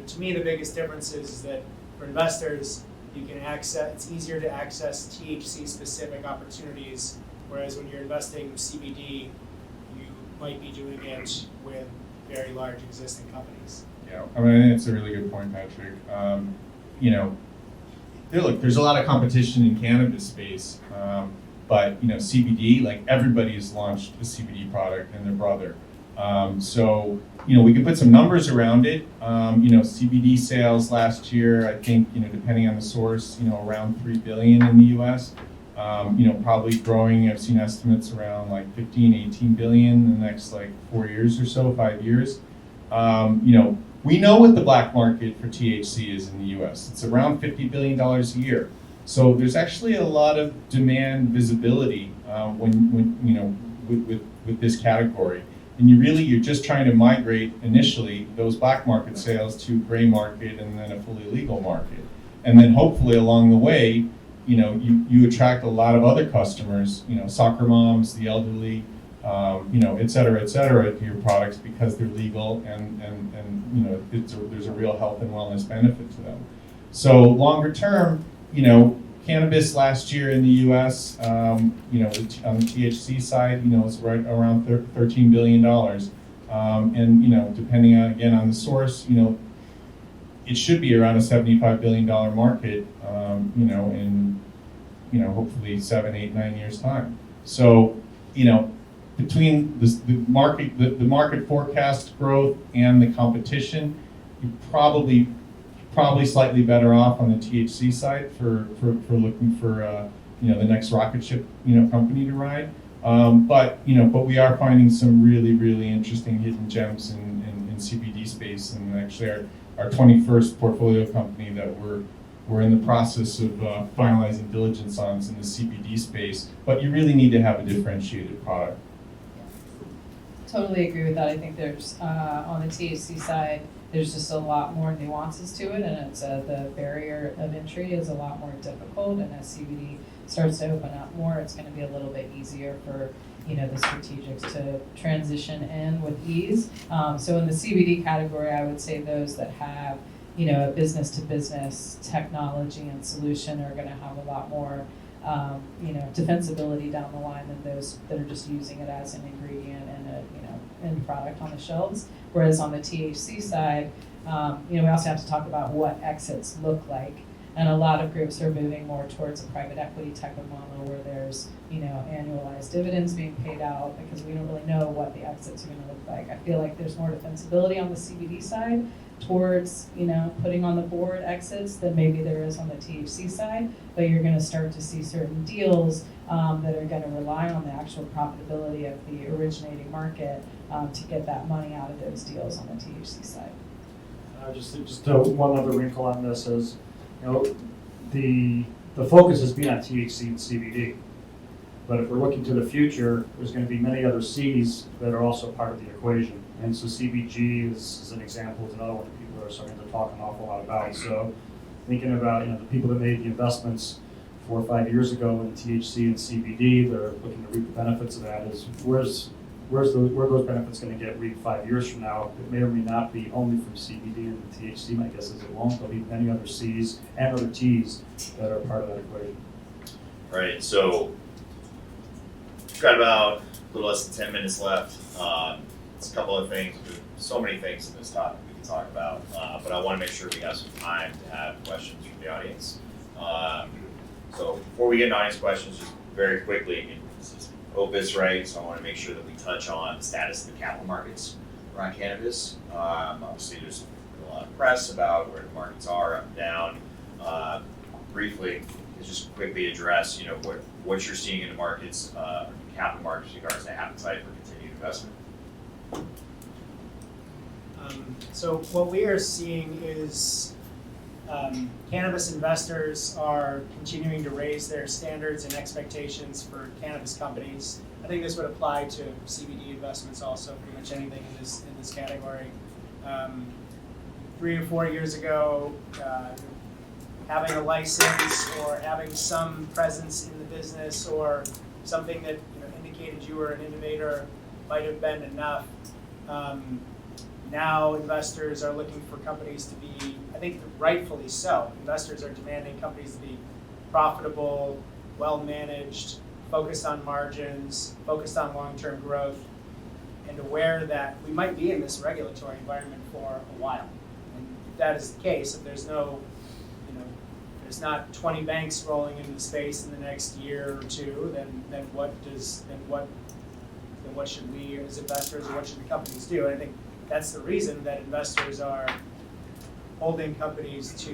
To me, the biggest difference is that for investors, you can it's easier to access THC-specific opportunities, whereas when you're investing CBD, you might be doing it with very large existing companies. Yeah, I think it's a really good point, Patrick. There's a lot of competition in cannabis space, but CBD, like everybody has launched a CBD product and their brother. So we can put some numbers around it. CBD sales last year, I think, depending on the source, around $3 billion in the U.S. Probably growing. I've seen estimates around like 15, 18 billion in the next 4 years or so, 5 years. We know what the black market for THC is in the U.S. It's around $50 billion a year. So there's actually a lot of demand visibility with this category. And you're just trying to migrate initially those black market sales to gray market and then a fully legal market. And then hopefully along the way, you attract a lot of other customers, soccer moms, the elderly, et cetera, to your products because they're legal and there's a real health and wellness benefit to them. So longer term, cannabis last year in the U.S., on the THC side, it's right around $13 billion. And, depending on, again, on the source, it should be around a $75 billion market, in, hopefully 7, 8, 9 years time. So, between the market forecast growth and the competition, you're probably slightly better off on the THC side for looking for the next rocket ship company to ride. But we are finding some really interesting hidden gems in CBD space, and actually our 21st portfolio company that we're in the process of finalizing diligence on is in the CBD space. But you really need to have a differentiated product. Totally agree with that. I think there's, on the THC side, there's just a lot more nuances to it, and it's the barrier of entry is a lot more difficult, and as CBD starts to open up more, it's going to be a little bit easier for the strategics to transition in with ease. So in the CBD category, I would say those that have a business-to-business technology and solution are going to have a lot more defensibility down the line than those that are just using it as an ingredient and a end product on the shelves. Whereas on the THC side, we also have to talk about what exits look like. And a lot of groups are moving more towards a private equity type of model where there's, annualized dividends being paid out because we don't really know what the exits are going to look like. I feel like there's more defensibility on the CBD side towards, putting on the board exits than maybe there is on the THC side, but you're going to start to see certain deals that are going to rely on the actual profitability of the originating market to get that money out of those deals on the THC side. Just one other wrinkle on this is, the focus has been on THC and CBD. But if we're looking to the future, there's going to be many other C's that are also part of the equation. And so CBG is an example, is another one that people are starting to talk an awful lot about. So thinking about the people that made the investments 4 or 5 years ago in THC and CBD, they're looking to reap the benefits of that. Is where those benefits going to get reaped 5 years from now? It may or may not be only from CBD and the THC. My guess is it won't. There'll be many other C's and other T's that are part of that equation. Right. So we've got about a little less than 10 minutes left. It's a couple of things. There's so many things in this topic we can talk about, but I want to make sure we have some time to have questions from the audience. So before we get into audience questions, just very quickly, this is Opus, right? So I want to make sure that we touch on the status of the capital markets around cannabis. Obviously, there's a lot of press about where the markets are up and down. Briefly, just quickly address, what you're seeing in the markets, capital markets, in regards to appetite for continued investment. So what we are seeing is cannabis investors are continuing to raise their standards and expectations for cannabis companies. I think this would apply to CBD investments also, pretty much anything in this category. 3 or 4 years ago, having a license or having some presence in the business or something that indicated you were an innovator might have been enough. Now investors are looking for companies to be, I think rightfully so, investors are demanding companies to be profitable, well-managed, focused on margins, focused on long-term growth, and aware that we might be in this regulatory environment for a while. And if that is the case, if there's no, there's not 20 banks rolling into the space in the next year or two, then what should we as investors or what should the companies do? And I think that's the reason that investors are holding companies to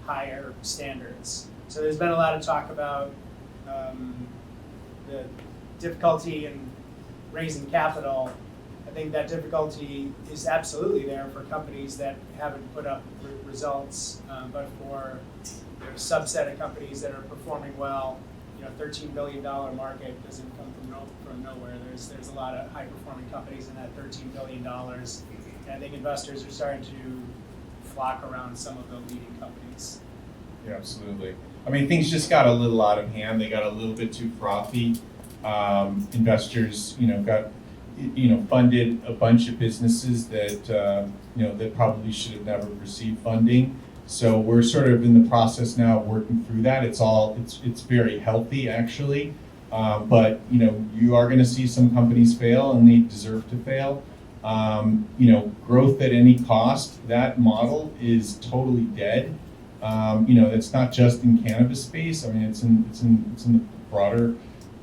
higher standards. So there's been a lot of talk about the difficulty in raising capital. I think that difficulty is absolutely there for companies that haven't put up results, but for a subset of companies that are performing well, $13 billion market doesn't come from nowhere. There's a lot of high-performing companies in that $13 billion, and I think investors are starting to flock around some of the leading companies. Yeah, absolutely. I mean, things just got a little out of hand. They got a little bit too frothy. Investors, got, funded a bunch of businesses that, that probably should have never received funding. So we're sort of in the process now of working through that. It's very healthy actually, but you know, you are going to see some companies fail, and they deserve to fail. You know, growth at any cost, that model is totally dead. You know, it's not just in cannabis space. I mean, it's in the broader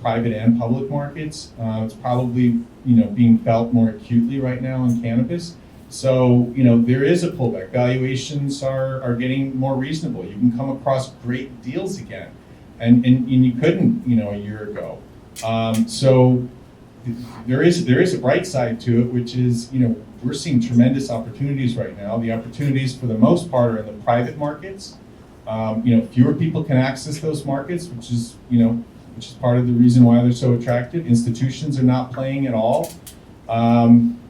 private and public markets. It's probably, you know, being felt more acutely right now in cannabis. So, you know, there is a pullback. Valuations are getting more reasonable. You can come across great deals again, and you couldn't, you know, a year ago. So there is a bright side to it, which is, you know, we're seeing tremendous opportunities right now. The opportunities, for the most part, are in the private markets. You know, fewer people can access those markets, which is part of the reason why they're so attractive. Institutions are not playing at all.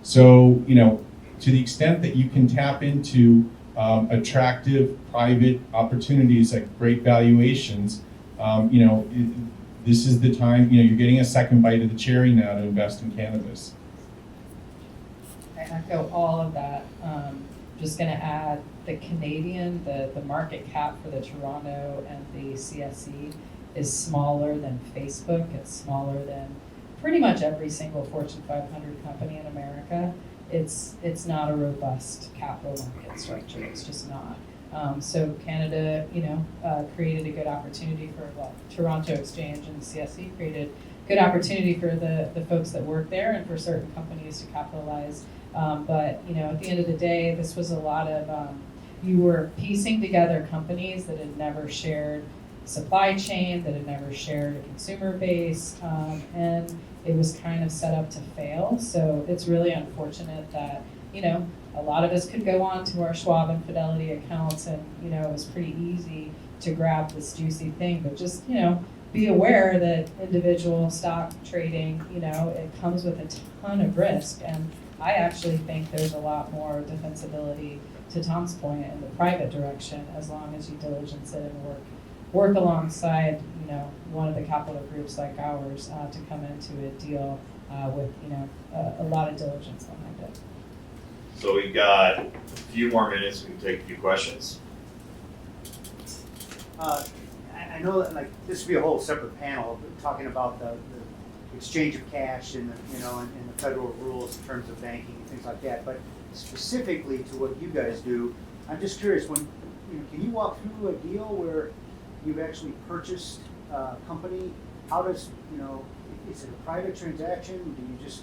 So, you know, to the extent that you can tap into attractive private opportunities at great valuations, you know, this is the time. You know, you're getting a second bite of the cherry now to invest in cannabis. I echo all of that. Just going to add the Canadian, the market cap for the Toronto and the CSE is smaller than Facebook. It's smaller than pretty much every single Fortune 500 company in America. It's not a robust capital market structure. It's just not. So Canada, you know, created a good opportunity for, well, Toronto Exchange and the CSE created good opportunity for the folks that work there and for certain companies to capitalize. But, you know, at the end of the day, this was a lot of, you were piecing together companies that had never shared supply chain, that had never shared a consumer base, and it was kind of set up to fail. So it's really unfortunate that, you know, a lot of us could go on to our Schwab and Fidelity accounts, and, you know, it was pretty easy to grab this juicy thing, but just, you know, be aware that individual stock trading, you know, it comes with a ton of risk. And I actually think there's a lot more defensibility, to Tom's point, in the private direction, as long as you diligence it and work alongside, you know, one of the capital groups like ours to come into a deal with, you know, a lot of diligence behind it. So we've got a few more minutes. We can take a few questions. I know that, like, this would be a whole separate panel talking about the exchange of cash and the, you know, and the federal rules in terms of banking and things like that. But specifically to what you guys do, I'm just curious, when, you know, can you walk through a deal where you've actually purchased a company? How does, you know, is it a private transaction? Do you just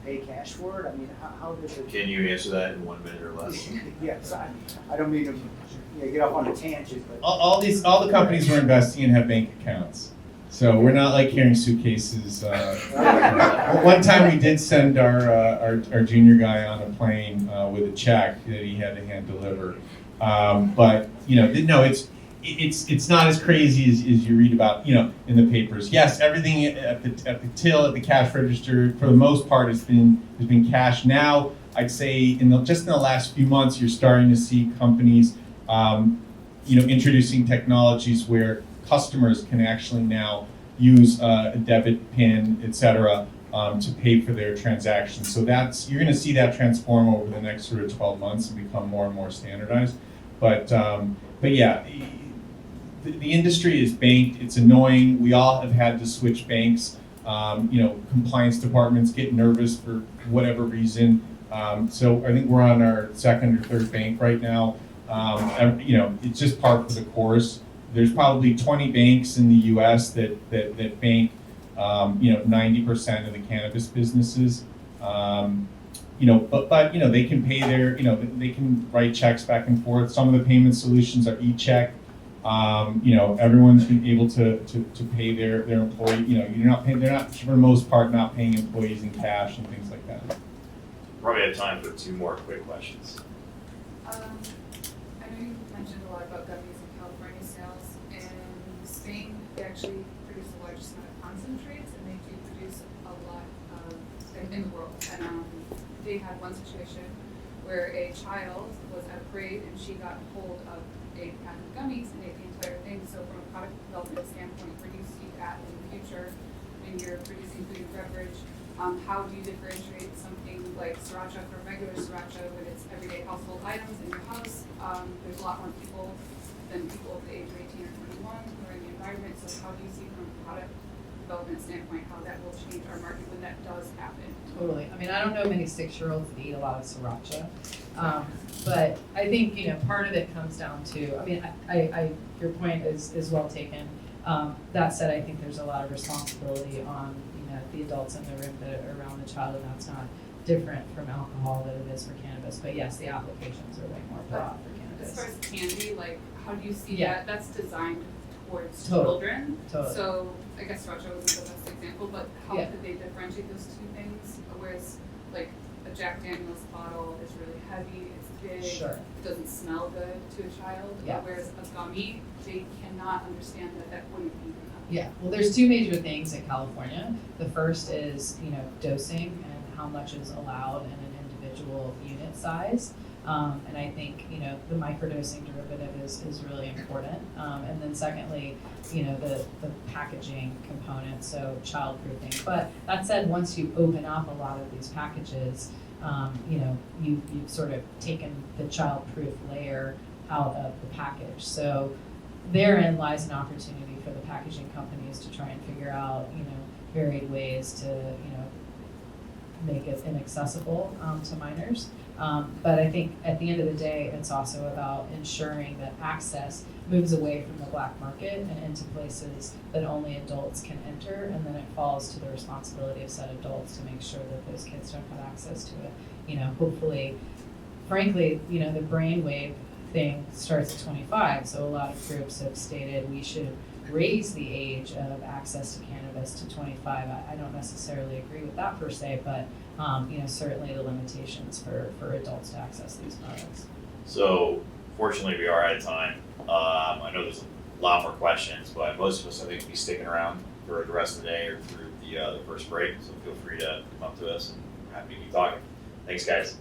pay cash for it? I mean, how does it? Can you answer that in 1 minute or less? Yes, I don't mean to get off on a tangent, but All the companies we're investing in have bank accounts, so we're not like carrying suitcases. One time we did send our junior guy on a plane with a check that he had to hand deliver, but you know, no, it's not as crazy as you read about, you know, in the papers. Yes, everything at the till, at the cash register, for the most part, has been cash. Now, I'd say just in the last few months, you're starting to see companies, you know, introducing technologies where customers can actually now use a debit PIN, et cetera, to pay for their transactions. So you're going to see that transform over the next sort of 12 months and become more and more standardized. But yeah. The industry is banked. It's annoying. We all have had to switch banks. You know, compliance departments get nervous for whatever reason. So I think we're on our second or third bank right now. You know, it's just par for the course. There's probably 20 banks in the U.S. that bank, you know, 90% of the cannabis businesses. You know, but you know, they can pay you know, they can write checks back and forth. Some of the payment solutions are e-check. You know, everyone's been able to pay their employee. You know, they're not, for the most part, not paying employees in cash and things like that. Probably have time for 2 more quick questions. I know you mentioned a lot about gummies and California sales. In Spain, they actually produce the largest amount of concentrates, and they do produce a lot in the world. And they had one situation where a child was at a parade and she got hold of a pack of gummies and ate the entire thing. So from a product development standpoint, where do you see that in the future when you're producing food and beverage? How do you differentiate something like sriracha from regular sriracha when it's everyday household items in your house? There's a lot more people than people of the age of 18 or 21 who are in the environment. So how do you see from a product development standpoint how that will change our market when that does happen? Totally. I mean, I don't know many 6-year-olds that eat a lot of sriracha, but I think part of it comes down to. I mean, I your point is well taken. That said, I think there's a lot of responsibility on the adults in the room that are around the child, and that's not different from alcohol that it is for cannabis. But yes, the applications are way more broad for cannabis. As far as candy, like how do you see Yeah. that? That's designed towards Totally. children. Totally. So I guess sriracha wasn't the best example, but how Yeah. could they differentiate those two things? Whereas like a Jack Daniel's bottle is really heavy, it's big, Sure. it doesn't smell good to a child. Yeah. Whereas a gummy, they cannot understand that wouldn't be enough. Yeah, well, there's two major things in California. The first is, dosing and how much is allowed in an individual unit size. And I think, the microdosing derivative is really important. And then secondly, the packaging component, so childproofing. But that said, once you open up a lot of these packages, you've sort of taken the childproof layer out of the package. So therein lies an opportunity for the packaging companies to try and figure out, varied ways to, make it inaccessible to minors. But I think at the end of the day, it's also about ensuring that access moves away from the black market and into places that only adults can enter, and then it falls to the responsibility of said adults to make sure that those kids don't have access to it. Hopefully, frankly, the brainwave thing starts at 25, so a lot of groups have stated we should raise the age of access to cannabis to 25. I don't necessarily agree with that per se, but certainly the limitations for adults to access these products. So fortunately, we are out of time. I know there's a lot more questions, but most of us I think will be sticking around for the rest of the day or through the first break. So feel free to come up to us, and we're happy to be talking. Thanks, guys.